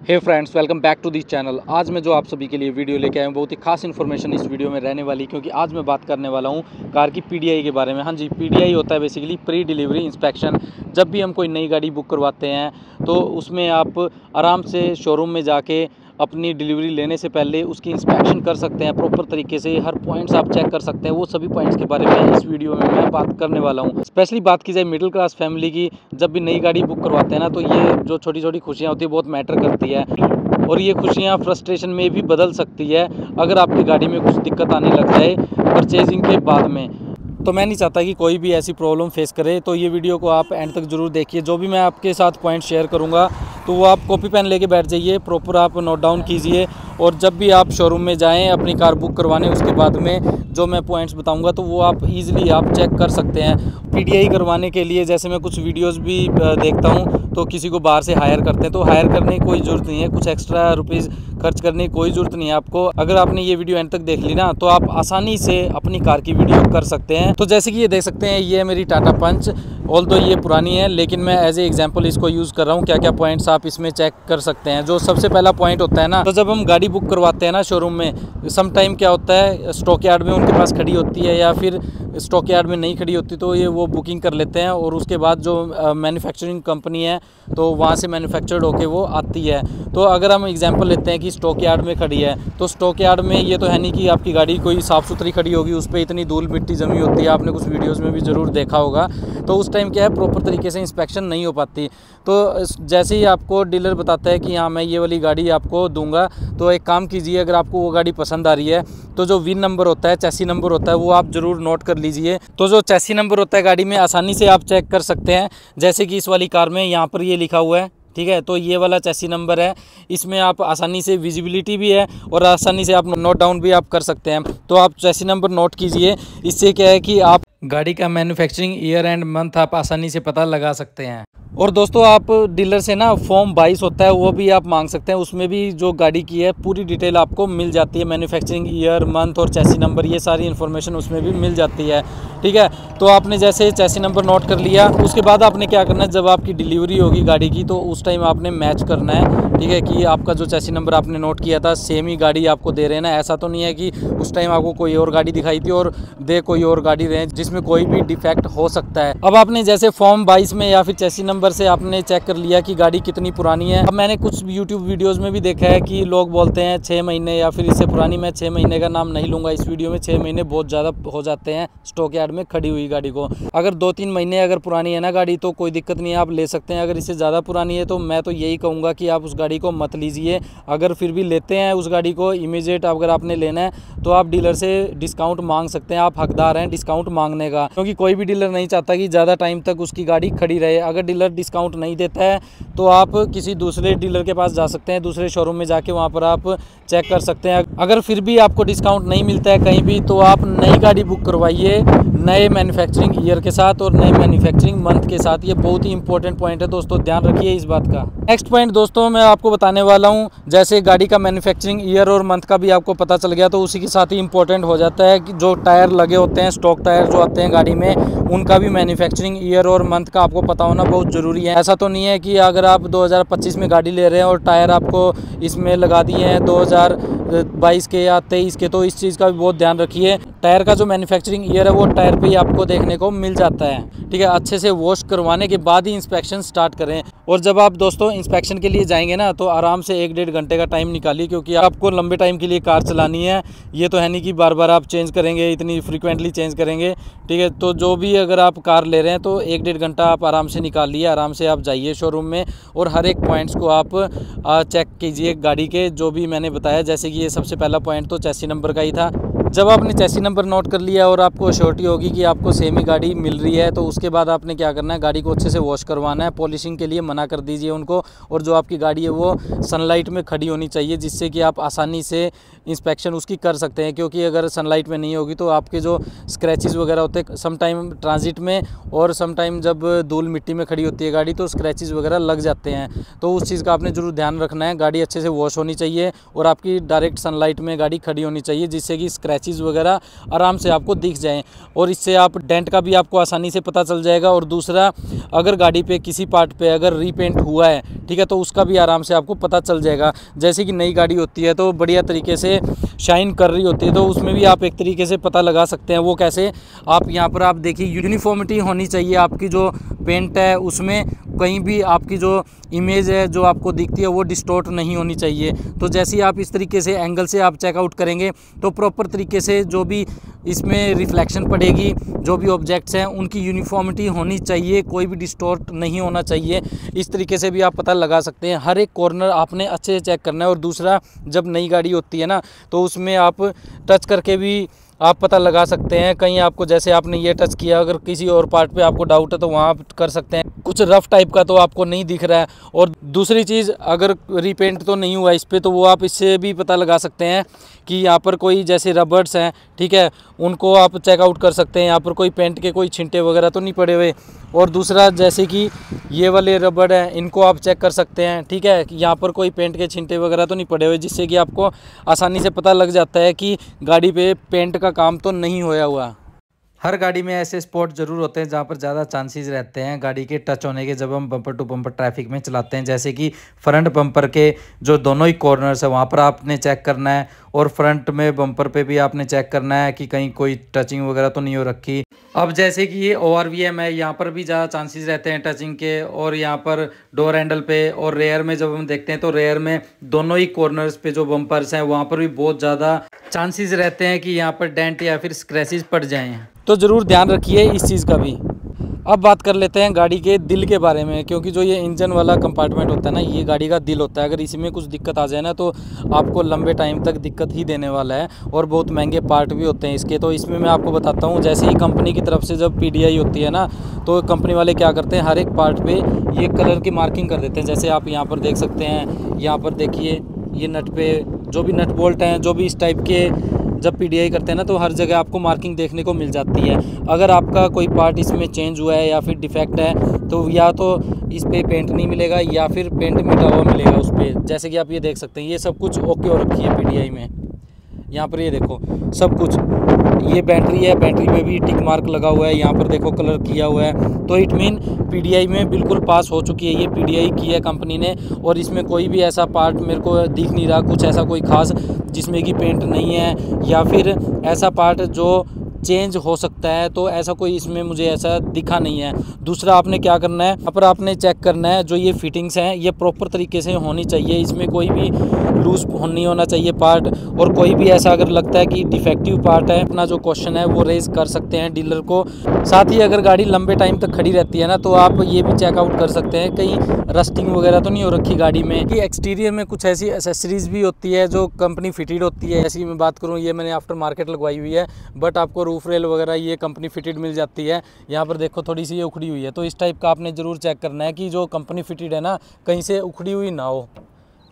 Hey friends, welcome back to this channel. आज मैं जो आप सभी के लिए वीडियो लेके आया हूँ, बहुत ही खास इन्फॉर्मेशन इस वीडियो में रहने वाली, क्योंकि आज मैं बात करने वाला हूँ कार की पीडीआई के बारे में। हाँ जी, पीडीआई होता है बेसिकली प्री डिलीवरी इंस्पेक्शन। जब भी हम कोई नई गाड़ी बुक करवाते हैं तो उसमें आप आराम से शोरूम में जाके अपनी डिलीवरी लेने से पहले उसकी इंस्पेक्शन कर सकते हैं। प्रॉपर तरीके से हर पॉइंट्स आप चेक कर सकते हैं। वो सभी पॉइंट्स के बारे में इस वीडियो में मैं बात करने वाला हूँ। स्पेशली बात की जाए मिडिल क्लास फैमिली की, जब भी नई गाड़ी बुक करवाते हैं ना, तो ये जो छोटी छोटी खुशियाँ होती है बहुत मैटर करती है, और ये खुशियाँ फ्रस्ट्रेशन में भी बदल सकती है अगर आपकी गाड़ी में कुछ दिक्कत आने लग जाए परचेजिंग के बाद में। तो मैं नहीं चाहता कि कोई भी ऐसी प्रॉब्लम फेस करे, तो ये वीडियो को आप एंड तक ज़रूर देखिए। जो भी मैं आपके साथ पॉइंट शेयर करूँगा तो वो आप कॉपी पेन लेके बैठ जाइए, प्रॉपर आप नोट डाउन कीजिए, और जब भी आप शोरूम में जाएं अपनी कार बुक करवाने, उसके बाद में जो मैं पॉइंट्स बताऊंगा तो वो आप इजीली आप चेक कर सकते हैं। पीडीआई करवाने के लिए जैसे मैं कुछ वीडियोस भी देखता हूं, तो किसी को बाहर से हायर करते हैं, तो हायर करने की कोई ज़रूरत नहीं है, कुछ एक्स्ट्रा रुपीज़ खर्च करने की कोई ज़रूरत नहीं है आपको। अगर आपने ये वीडियो एंड तक देख ली ना, तो आप आसानी से अपनी कार की वीडियो कर सकते हैं। तो जैसे कि ये देख सकते हैं, ये मेरी टाटा पंच, ऑल तो ये पुरानी है, लेकिन मैं एज ए एग्जाम्पल इसको यूज़ कर रहा हूँ। क्या क्या पॉइंट्स आप इसमें चेक कर सकते हैं। जो सबसे पहला पॉइंट होता है ना, तो जब हम गाड़ी बुक करवाते हैं ना शोरूम में, सम टाइम क्या होता है, स्टॉक यार्ड में उनके पास खड़ी होती है या फिर स्टॉक यार्ड में नहीं खड़ी होती, तो ये वो बुकिंग कर लेते हैं, और उसके बाद जो मैन्युफैक्चरिंग कंपनी है तो वहाँ से मैन्युफैक्चर्ड होके वो आती है। तो अगर हम एग्जांपल लेते हैं कि स्टॉक यार्ड में खड़ी है, तो स्टॉक यार्ड में ये तो है नहीं कि आपकी गाड़ी कोई साफ़ सुथरी खड़ी होगी, उस पर इतनी धूल मिट्टी जमी होती है, आपने कुछ वीडियोज़ में भी ज़रूर देखा होगा। तो उस टाइम क्या है, प्रॉपर तरीके से इंस्पेक्शन नहीं हो पाती। तो जैसे ही आपको डीलर बताता है कि हाँ मैं ये वाली गाड़ी आपको दूंगा, तो एक काम कीजिए, अगर आपको वो गाड़ी पसंद आ रही है तो जो विन नंबर होता है, चैसी नंबर होता है, वो आप ज़रूर नोट कर लीजिए। तो जो चैसी नंबर होता है गाड़ी में आसानी से आप चेक कर सकते हैं। जैसे कि इस वाली कार में यहाँ पर ये लिखा हुआ है, ठीक है, तो ये वाला चैसी नंबर है, इसमें आप आसानी से विजिबिलिटी भी है और आसानी से आप नोट डाउन भी आप कर सकते हैं। तो आप चैसी नंबर नोट कीजिए। इससे क्या है कि आप गाड़ी का मैन्युफैक्चरिंग ईयर एंड मंथ आप आसानी से पता लगा सकते हैं। और दोस्तों, आप डीलर से ना फॉर्म 22 होता है, वो भी आप मांग सकते हैं। उसमें भी जो गाड़ी की है पूरी डिटेल आपको मिल जाती है, मैन्युफैक्चरिंग ईयर, मंथ और चैसी नंबर, ये सारी इन्फॉर्मेशन उसमें भी मिल जाती है। ठीक है, तो आपने जैसे चैसी नंबर नोट कर लिया, उसके बाद आपने क्या करना है, जब आपकी डिलीवरी होगी गाड़ी की, तो उस टाइम आपने मैच करना है। ठीक है, कि आपका जो चैसी नंबर आपने नोट किया था सेम ही गाड़ी आपको दे रहे हैं ना। ऐसा तो नहीं है कि उस टाइम आपको कोई और गाड़ी दिखाई थी और दे कोई और गाड़ी रहे, जिसमें कोई भी डिफेक्ट हो सकता है। अब आपने जैसे फॉर्म 22 में या फिर चैसी नंबर से आपने चेक कर लिया कि गाड़ी कितनी पुरानी है। अब मैंने कुछ यूट्यूब वीडियोस में भी देखा है कि लोग बोलते हैं 6 महीने या फिर इससे पुरानी। मैं 6 महीने का नाम नहीं लूँगा इस वीडियो में, 6 महीने बहुत ज़्यादा हो जाते हैं स्टॉक यार्ड में खड़ी हुई गाड़ी को। अगर 2-3 महीने अगर पुरानी है ना गाड़ी, तो कोई दिक्कत नहीं है, आप ले सकते हैं। अगर इससे ज़्यादा पुरानी है तो मैं तो यही कहूँगा कि आप उस गाड़ी को मत लीजिए। अगर फिर भी लेते हैं उस गाड़ी को, इमीडिएट अगर आपने लेना है तो आप डीलर से डिस्काउंट मांग सकते हैं। आप हकदार हैं डिस्काउंट मांगने का, क्योंकि कोई भी डीलर नहीं चाहता कि ज़्यादा टाइम तक उसकी गाड़ी खड़ी रहे। अगर डीलर डिस्काउंट नहीं देता है तो आप किसी दूसरे डीलर के पास जा सकते हैं, दूसरे शोरूम में जाके वहाँ पर आप चेक कर सकते हैं। अगर फिर भी आपको डिस्काउंट नहीं मिलता है कहीं भी, तो आप नई गाड़ी बुक करवाइए नए मैन्युफैक्चरिंग ईयर के साथ और नए मैन्युफैक्चरिंग मंथ के साथ। ये बहुत ही इंपॉर्टेंट पॉइंट है दोस्तों, ध्यान रखिए इस बात का। नेक्स्ट पॉइंट दोस्तों मैं आपको बताने वाला हूँ, जैसे गाड़ी का मैन्युफैक्चरिंग ईयर और मंथ का भी आपको पता चल गया, तो उसी के साथ ही इंपॉर्टेंट हो जाता है कि जो टायर लगे होते हैं, स्टॉक टायर जो आते हैं गाड़ी में, उनका भी मैन्युफैक्चरिंग ईयर और मंथ का आपको पता होना बहुत ज़रूरी है। ऐसा तो नहीं है कि अगर आप 2025 में गाड़ी ले रहे हैं और टायर आपको इसमें लगा दिए हैं 2022 के या 23 के, तो इस चीज़ का भी बहुत ध्यान रखिए। टायर का जो मैन्युफैक्चरिंग ईयर है वो टायर पे ही आपको देखने को मिल जाता है। ठीक है, अच्छे से वॉश करवाने के बाद ही इंस्पेक्शन स्टार्ट करें। और जब आप दोस्तों इंस्पेक्शन के लिए जाएंगे ना, तो आराम से 1-1.5 घंटे का टाइम निकालिए, क्योंकि आपको लंबे टाइम के लिए कार चलानी है। ये तो है नहीं कि बार बार आप चेंज करेंगे, इतनी फ्रीक्वेंटली चेंज करेंगे। ठीक है, तो जो भी अगर आप कार ले रहे हैं तो 1-1.5 घंटा आप आराम से निकालिए, आराम से आप जाइए शोरूम में और हर एक पॉइंट्स को आप चेक कीजिए गाड़ी के, जो भी मैंने बताया। जैसे कि ये सबसे पहला पॉइंट तो चैसी नंबर का ही था। जब आपने चैसी नंबर नोट कर लिया और आपको श्योरिटी होगी कि आपको सेम ही गाड़ी मिल रही है, तो उसके बाद आपने क्या करना है, गाड़ी को अच्छे से वॉश करवाना है। पॉलिशिंग के लिए मना कर दीजिए उनको, और जो आपकी गाड़ी है वो सनलाइट में खड़ी होनी चाहिए, जिससे कि आप आसानी से इंस्पेक्शन उसकी कर सकते हैं। क्योंकि अगर सनलाइट में नहीं होगी तो आपके जो स्क्रैचेस वगैरह होते हैं सम टाइम ट्रांजिट में, और सम टाइम जब धूल मिट्टी में खड़ी होती है गाड़ी, तो स्क्रैचेस वगैरह लग जाते हैं। तो उस चीज़ का आपने ज़रूर ध्यान रखना है। गाड़ी अच्छे से वॉश होनी चाहिए और आपकी डायरेक्ट सनलाइट में गाड़ी खड़ी होनी चाहिए, जिससे कि स्क्रैच स्क्रैचेस वगैरह आराम से आपको दिख जाएँ, और इससे आप डेंट का भी आपको आसानी से पता चल जाएगा। और दूसरा, अगर गाड़ी पे किसी पार्ट पे अगर रीपेंट हुआ है, ठीक है, तो उसका भी आराम से आपको पता चल जाएगा। जैसे कि नई गाड़ी होती है तो बढ़िया तरीके से शाइन कर रही होती है, तो उसमें भी आप एक तरीके से पता लगा सकते हैं। वो कैसे, आप यहाँ पर आप देखिए, यूनिफॉर्मिटी होनी चाहिए आपकी जो पेंट है उसमें, कहीं भी आपकी जो इमेज है जो आपको दिखती है वो डिस्टॉर्ट नहीं होनी चाहिए। तो जैसे ही आप इस तरीके से एंगल से आप चेकआउट करेंगे तो प्रॉपर तरीके से जो भी इसमें रिफ्लेक्शन पड़ेगी, जो भी ऑब्जेक्ट्स हैं उनकी यूनिफॉर्मिटी होनी चाहिए, कोई भी डिस्टॉर्ट नहीं होना चाहिए। इस तरीके से भी आप पता लगा सकते हैं। हर एक कॉर्नर आपने अच्छे से चेक करना है। और दूसरा, जब नई गाड़ी होती है ना तो उसमें आप टच करके भी आप पता लगा सकते हैं। कहीं आपको, जैसे आपने ये टच किया, अगर किसी और पार्ट पे आपको डाउट है तो वहाँ आप कर सकते हैं। कुछ रफ टाइप का तो आपको नहीं दिख रहा है। और दूसरी चीज़, अगर रीपेंट तो नहीं हुआ इस पर, तो वो आप इससे भी पता लगा सकते हैं कि यहाँ पर कोई जैसे रबर्स हैं, ठीक है, उनको आप चेकआउट कर सकते हैं। यहाँ पर कोई पेंट के कोई छिंटे वगैरह तो नहीं पड़े हुए। और दूसरा, जैसे कि ये वाले रबड़ हैं, इनको आप चेक कर सकते हैं, ठीक है, यहाँ पर कोई पेंट के छिंटे वगैरह तो नहीं पड़े हुए, जिससे कि आपको आसानी से पता लग जाता है कि गाड़ी पे पेंट का काम तो नहीं होया हुआ। हर गाड़ी में ऐसे स्पॉट जरूर होते हैं जहाँ पर ज़्यादा चांसेस रहते हैं गाड़ी के टच होने के, जब हम बम्पर टू बम्पर ट्रैफिक में चलाते हैं। जैसे कि फ्रंट बम्पर के जो दोनों ही कॉर्नर्स है वहाँ पर आपने चेक करना है, और फ्रंट में बम्पर पे भी आपने चेक करना है कि कहीं कोई टचिंग वगैरह तो नहीं हो रखी। अब जैसे कि ये ORVM है, यहाँ पर भी ज़्यादा चांसेस रहते हैं टचिंग के। और यहाँ पर डोर हैंडल पे और रेयर में जब हम देखते हैं तो रेयर में दोनों ही कॉर्नर्स पे जो बम्पर्स हैं वहाँ पर भी बहुत ज़्यादा चांसेस रहते हैं कि यहाँ पर डेंट या फिर स्क्रैचेस पड़ जाएँ। तो ज़रूर ध्यान रखिए इस चीज़ का भी। अब बात कर लेते हैं गाड़ी के दिल के बारे में, क्योंकि जो ये इंजन वाला कंपार्टमेंट होता है ना, ये गाड़ी का दिल होता है। अगर इसमें कुछ दिक्कत आ जाए ना तो आपको लंबे टाइम तक दिक्कत ही देने वाला है, और बहुत महंगे पार्ट भी होते हैं इसके। तो इसमें मैं आपको बताता हूँ, जैसे ही कंपनी की तरफ से जब PDI होती है ना, तो कंपनी वाले क्या करते हैं, हर एक पार्ट पर ये कलर की मार्किंग कर देते हैं। जैसे आप यहाँ पर देख सकते हैं, यहाँ पर देखिए, ये नट पे जो भी नट बोल्ट हैं, जो भी इस टाइप के जब PDI करते हैं ना तो हर जगह आपको मार्किंग देखने को मिल जाती है। अगर आपका कोई पार्ट इसमें चेंज हुआ है या फिर डिफेक्ट है तो या तो इस पे पेंट नहीं मिलेगा या फिर पेंट मिटा हुआ मिलेगा उस पर। जैसे कि आप ये देख सकते हैं, ये सब कुछ ओके हो रखी है PDI में। यहाँ पर ये देखो सब कुछ, ये बैटरी है, बैटरी पे भी टिक मार्क लगा हुआ है, यहाँ पर देखो कलर किया हुआ है। तो इट मीन PDI में बिल्कुल पास हो चुकी है, ये PDI की है कंपनी ने। और इसमें कोई भी ऐसा पार्ट मेरे को दिख नहीं रहा कुछ ऐसा कोई ख़ास जिसमें कि पेंट नहीं है या फिर ऐसा पार्ट जो चेंज हो सकता है, तो ऐसा कोई इसमें मुझे ऐसा दिखा नहीं है। दूसरा, आपने क्या करना है, यहाँ पर आपने चेक करना है जो ये फिटिंग्स हैं ये प्रॉपर तरीके से होनी चाहिए, इसमें कोई भी लूज नहीं होना चाहिए पार्ट। और कोई भी ऐसा अगर लगता है कि डिफेक्टिव पार्ट है, अपना जो क्वेश्चन है वो रेज कर सकते हैं डीलर को। साथ ही अगर गाड़ी लंबे टाइम तक खड़ी रहती है ना तो आप ये भी चेकआउट कर सकते हैं कहीं रस्टिंग वगैरह तो नहीं हो रखी गाड़ी में। कि एक्सटीरियर में कुछ ऐसी एसेसरीज भी होती है जो कंपनी फिटेड होती है। ऐसी मैं बात करूँ, ये मैंने आफ्टर मार्केट लगवाई हुई है, बट आपको रूफ रेल वगैरह ये कंपनी फिटेड मिल जाती है। यहाँ पर देखो थोड़ी सी ये उखड़ी हुई है, तो इस टाइप का आपने ज़रूर चेक करना है कि जो कंपनी फिटेड है ना कहीं से उखड़ी हुई ना हो,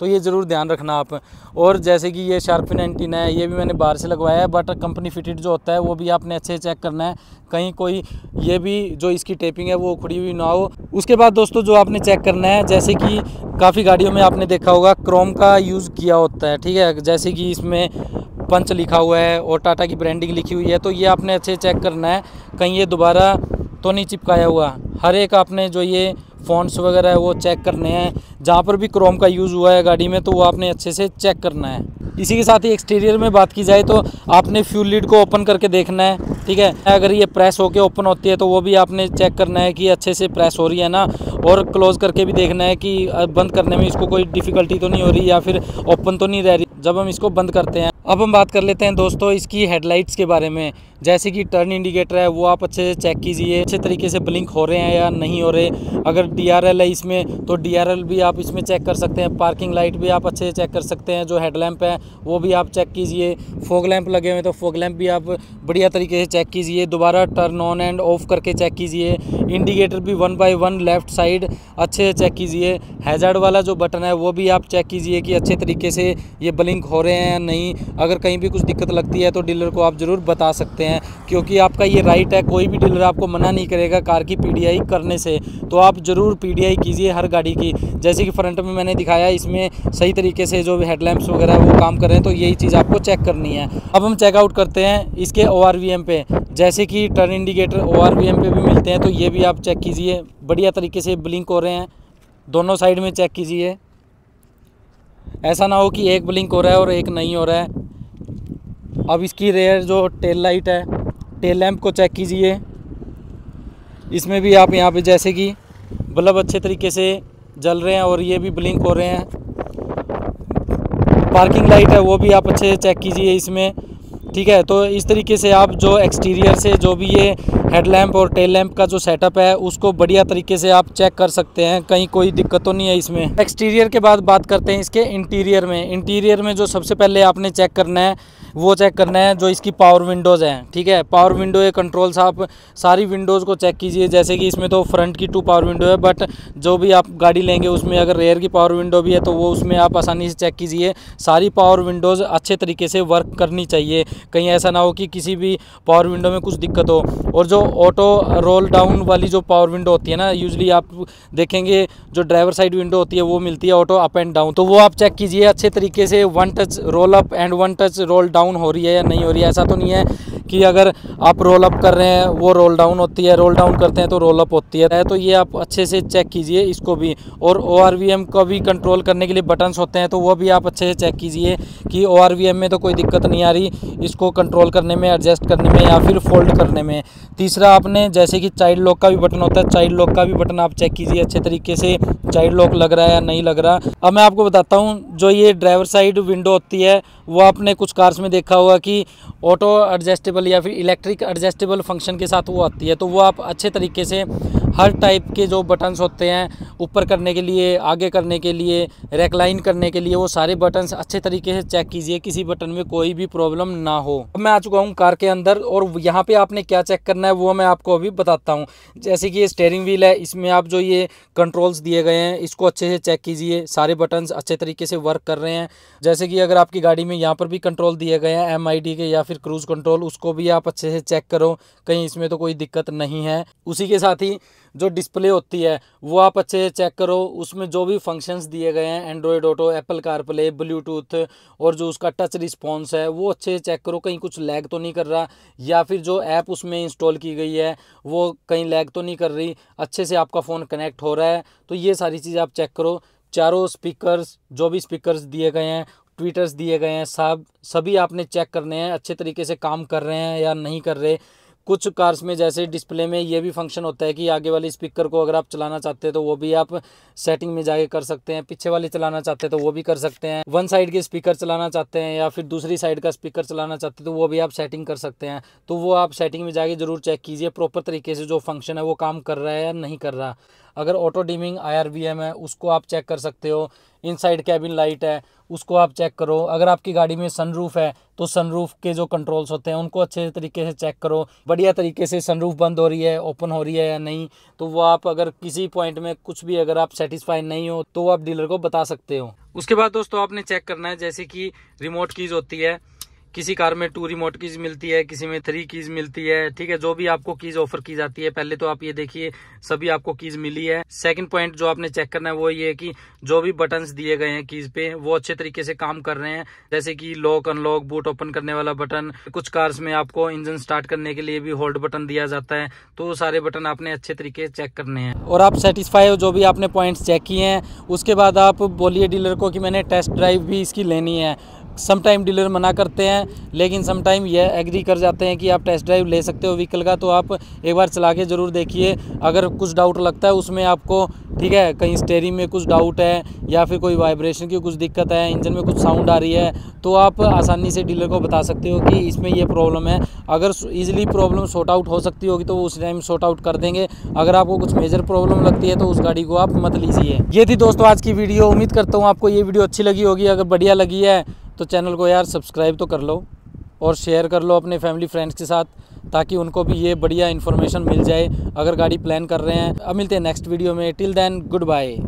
तो ये ज़रूर ध्यान रखना आप। और जैसे कि ये शार्पिन एंटीना है, ये भी मैंने बाहर से लगवाया है, बट कंपनी फिटेड जो होता है वो भी आपने अच्छे से चेक करना है, कहीं कोई ये भी जो इसकी टेपिंग है वो उखड़ी हुई ना हो। उसके बाद दोस्तों जो आपने चेक करना है, जैसे कि काफ़ी गाड़ियों में आपने देखा होगा क्रोम का यूज़ किया होता है, ठीक है, जैसे कि इसमें पंच लिखा हुआ है और टाटा की ब्रांडिंग लिखी हुई है, तो ये आपने अच्छे से चेक करना है कहीं ये दोबारा तो नहीं चिपकाया हुआ। हर एक आपने जो ये फ़ॉन्ट्स वगैरह है वो चेक करने हैं, जहाँ पर भी क्रोम का यूज़ हुआ है गाड़ी में तो वो आपने अच्छे से चेक करना है। इसी के साथ ही एक्सटीरियर में बात की जाए तो आपने फ्यूल लीड को ओपन करके देखना है, ठीक है, अगर ये प्रेस होके ओपन होती है तो वो भी आपने चेक करना है कि अच्छे से प्रेस हो रही है ना, और क्लोज़ करके भी देखना है कि बंद करने में इसको कोई डिफ़िकल्टी तो नहीं हो रही या फिर ओपन तो नहीं रह रही जब हम इसको बंद करते हैं। अब हम बात कर लेते हैं दोस्तों इसकी हेडलाइट्स के बारे में। जैसे कि टर्न इंडिकेटर है वो आप अच्छे से चेक कीजिए, अच्छे तरीके से ब्लिंक हो रहे हैं या नहीं हो रहे। अगर DRL है इसमें तो DRL भी आप इसमें चेक कर सकते हैं। पार्किंग लाइट भी आप अच्छे से चेक कर सकते हैं। जो हेडलैम्प है वो भी आप चेक कीजिए। फॉग लैंप लगे हुए हैं तो फॉग लैंप भी आप बढ़िया तरीके से चेक कीजिए। दोबारा टर्न ऑन एंड ऑफ करके चेक कीजिए। इंडिकेटर भी 1 बाय 1 लेफ़्ट साइड अच्छे से चेक कीजिए। हैज़ार्ड वाला जो बटन है वो भी आप चेक कीजिए कि अच्छे तरीके से ये ब्लिंक हो रहे हैं या नहीं। अगर कहीं भी कुछ दिक्कत लगती है तो डीलर को आप ज़रूर बता सकते हैं। हैं, क्योंकि आपका ये राइट है। कोई भी डीलर आपको मना नहीं करेगा कार की पीडीआई करने से, तो आप ज़रूर पीडीआई कीजिए हर गाड़ी की। जैसे कि फ्रंट में मैंने दिखाया, इसमें सही तरीके से जो हेडलैम्प्स वगैरह वो काम कर रहे हैं, तो यही चीज़ आपको चेक करनी है। अब हम चेकआउट करते हैं इसके ORVM पे, जैसे कि टर्न इंडिकेटर ORVM पे भी मिलते हैं, तो ये भी आप चेक कीजिए। बढ़िया तरीके से ब्लिंक हो रहे हैं, दोनों साइड में चेक कीजिए। ऐसा ना हो कि एक ब्लिंक हो रहा है और एक नहीं हो रहा है। अब इसकी रेयर जो टेल लाइट है, टेल लैंप को चेक कीजिए। इसमें भी आप यहाँ पे जैसे कि बल्ब अच्छे तरीके से जल रहे हैं और ये भी ब्लिंक हो रहे हैं। पार्किंग लाइट है, वो भी आप अच्छे से चेक कीजिए इसमें, ठीक है। तो इस तरीके से आप जो एक्सटीरियर से जो भी ये हेडलैम्प और टेल लैंप का जो सेटअप है उसको बढ़िया तरीके से आप चेक कर सकते हैं, कहीं कोई दिक्कत तो नहीं है इसमें। एक्सटीरियर के बाद बात करते हैं इसके इंटीरियर में। इंटीरियर में जो सबसे पहले आपने चेक करना है वो चेक करना है जो इसकी पावर विंडोज़ हैं, ठीक है। पावर विंडो या कंट्रोल्स, आप सारी विंडोज़ को चेक कीजिए। जैसे कि इसमें तो फ्रंट की 2 पावर विंडो है, बट जो भी आप गाड़ी लेंगे उसमें अगर रेयर की पावर विंडो भी है तो वो उसमें आप आसानी से चेक कीजिए। सारी पावर विंडोज़ अच्छे तरीके से वर्क करनी चाहिए, कहीं ऐसा ना हो कि किसी भी पावर विंडो में कुछ दिक्कत हो। और जो ऑटो रोल डाउन वाली जो पावर विंडो होती है ना, यूजली आप देखेंगे जो ड्राइवर साइड विंडो होती है वो मिलती है ऑटो अप एंड डाउन, तो वो आप चेक कीजिए अच्छे तरीके से। 1 touch roll up and 1 touch roll down हो रही है या नहीं हो रही है। ऐसा तो नहीं है कि अगर आप रोल अप कर रहे हैं वो रोल डाउन होती है, रोल डाउन करते हैं तो रोल अप होती है। तो ये आप अच्छे से चेक कीजिए इसको भी। और ORVM को भी कंट्रोल करने के लिए बटन्स होते हैं, तो वो भी आप अच्छे से चेक कीजिए कि ORVM में तो कोई दिक्कत नहीं आ रही इसको कंट्रोल करने में, एडजस्ट करने में या फिर फोल्ड करने में। तीसरा, आपने जैसे कि चाइल्ड लॉक का भी बटन होता है, चाइल्ड लॉक का भी बटन आप चेक कीजिए अच्छे तरीके से, चाइल्ड लॉक लग रहा है या नहीं लग रहा। अब मैं आपको बताता हूँ, जो ये ड्राइवर साइड विंडो होती है वो आपने कुछ कार्स में देखा होगा कि ऑटो एडजस्टेबल या फिर इलेक्ट्रिक एडजस्टेबल फंक्शन के साथ वो आती है। तो वो आप अच्छे तरीके से हर टाइप के जो बटन्स होते हैं, ऊपर करने के लिए, आगे करने के लिए, रेक्लाइन करने के लिए, वो सारे बटन्स अच्छे तरीके से चेक कीजिए, किसी बटन में कोई भी प्रॉब्लम ना हो। अब मैं आ चुका हूँ कार के अंदर और यहाँ पे आपने क्या चेक करना है वो मैं आपको अभी बताता हूँ। जैसे कि ये स्टीयरिंग व्हील है, इसमें आप जो ये कंट्रोल्स दिए गए हैं इसको अच्छे से चेक कीजिए, सारे बटन्स अच्छे तरीके से वर्क कर रहे हैं। जैसे कि अगर आपकी गाड़ी में यहाँ पर भी कंट्रोल दिए गए हैं MID के या फिर क्रूज़ कंट्रोल, उसको भी आप अच्छे से चेक करो, कहीं इसमें तो कोई दिक्कत नहीं है। उसी के साथ ही जो डिस्प्ले होती है वो आप अच्छे से चेक करो, उसमें जो भी फंक्शंस दिए गए हैं, Android auto, Apple CarPlay, Bluetooth और जो उसका टच रिस्पॉन्स है वो अच्छे से चेक करो, कहीं कुछ लैग तो नहीं कर रहा, या फिर जो ऐप उसमें इंस्टॉल की गई है वो कहीं लैग तो नहीं कर रही, अच्छे से आपका फ़ोन कनेक्ट हो रहा है। तो ये सारी चीज़ आप चेक करो। चारों स्पीकर्स, जो भी स्पीकर्स दिए गए हैं, ट्वीटर्स दिए गए हैं, सभी आपने चेक करने हैं अच्छे तरीके से काम कर रहे हैं या नहीं कर रहे। कुछ कार्स में जैसे डिस्प्ले में ये भी फंक्शन होता है कि आगे वाले स्पीकर को अगर आप चलाना चाहते हैं तो वो भी आप सेटिंग में जाके कर सकते हैं, पीछे वाले चलाना चाहते हैं तो वो भी कर सकते हैं, वन साइड के स्पीकर चलाना चाहते हैं या फिर दूसरी साइड का स्पीकर चलाना चाहते हैं तो वो भी आप सेटिंग कर सकते हैं। तो वो आप सेटिंग में जाके ज़रूर चेक कीजिए प्रॉपर तरीके से जो फंक्शन है वो काम कर रहा है या नहीं कर रहा। अगर ऑटो डिमिंग IRVM है उसको आप चेक कर सकते हो, इनसाइड कैबिन लाइट है उसको आप चेक करो। अगर आपकी गाड़ी में सनरूफ है तो सनरूफ के जो कंट्रोल्स होते हैं उनको अच्छे तरीके से चेक करो, बढ़िया तरीके से सनरूफ बंद हो रही है, ओपन हो रही है या नहीं। तो वो आप अगर किसी पॉइंट में कुछ भी अगर आप सेटिस्फाई नहीं हो तो वो आप डीलर को बता सकते हो। उसके बाद दोस्तों आपने चेक करना है जैसे कि रिमोट कीज होती है, किसी कार में 2 रिमोट कीज मिलती है, किसी में 3 कीज मिलती है, ठीक है। जो भी आपको कीज ऑफर की जाती है पहले तो आप ये देखिए सभी आपको कीज मिली है। सेकंड पॉइंट जो आपने चेक करना है वो ये है कि जो भी बटन्स दिए गए हैं कीज पे वो अच्छे तरीके से काम कर रहे हैं, जैसे कि लॉक अनलॉक, बूट ओपन करने वाला बटन, कुछ कार्स में आपको इंजन स्टार्ट करने के लिए भी होल्ड बटन दिया जाता है। तो वो सारे बटन आपने अच्छे तरीके से चेक करने हैं और आप सेटिस्फाई हो जो भी आपने पॉइंट्स चेक किए हैं। उसके बाद आप बोलिए डीलर को कि मैंने टेस्ट ड्राइव भी इसकी लेनी है। समटाइम डीलर मना करते हैं लेकिन समटाइम ये एग्री कर जाते हैं कि आप टेस्ट ड्राइव ले सकते हो व्हीकल का। तो आप एक बार चला के ज़रूर देखिए, अगर कुछ डाउट लगता है उसमें आपको, ठीक है, कहीं स्टीयरिंग में कुछ डाउट है या फिर कोई वाइब्रेशन की कुछ दिक्कत है, इंजन में कुछ साउंड आ रही है, तो आप आसानी से डीलर को बता सकते हो कि इसमें ये प्रॉब्लम है। अगर ईजिली प्रॉब्लम सॉर्ट आउट हो सकती होगी तो उस टाइम सॉर्ट आउट कर देंगे। अगर आपको कुछ मेजर प्रॉब्लम लगती है तो उस गाड़ी को आप मत लीजिए। ये थी दोस्तों आज की वीडियो। उम्मीद करता हूँ आपको ये वीडियो अच्छी लगी होगी। अगर बढ़िया लगी है तो चैनल को यार सब्सक्राइब तो कर लो और शेयर कर लो अपने फैमिली फ्रेंड्स के साथ, ताकि उनको भी ये बढ़िया इन्फॉर्मेशन मिल जाए अगर गाड़ी प्लान कर रहे हैं। अब मिलते हैं नेक्स्ट वीडियो में। Till then good bye.